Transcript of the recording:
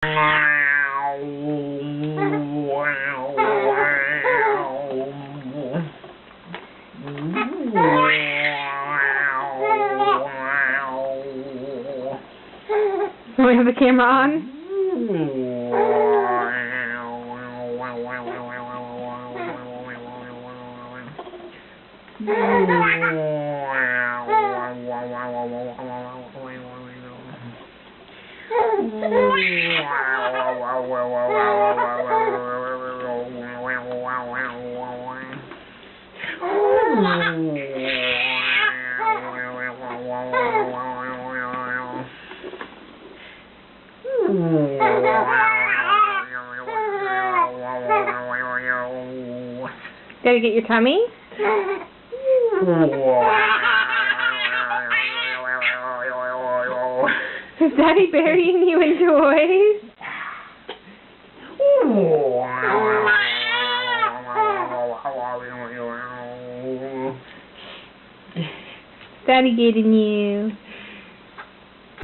We have the camera on. Gotta get your tummy? Is Daddy burying you in toys? Daddy getting you.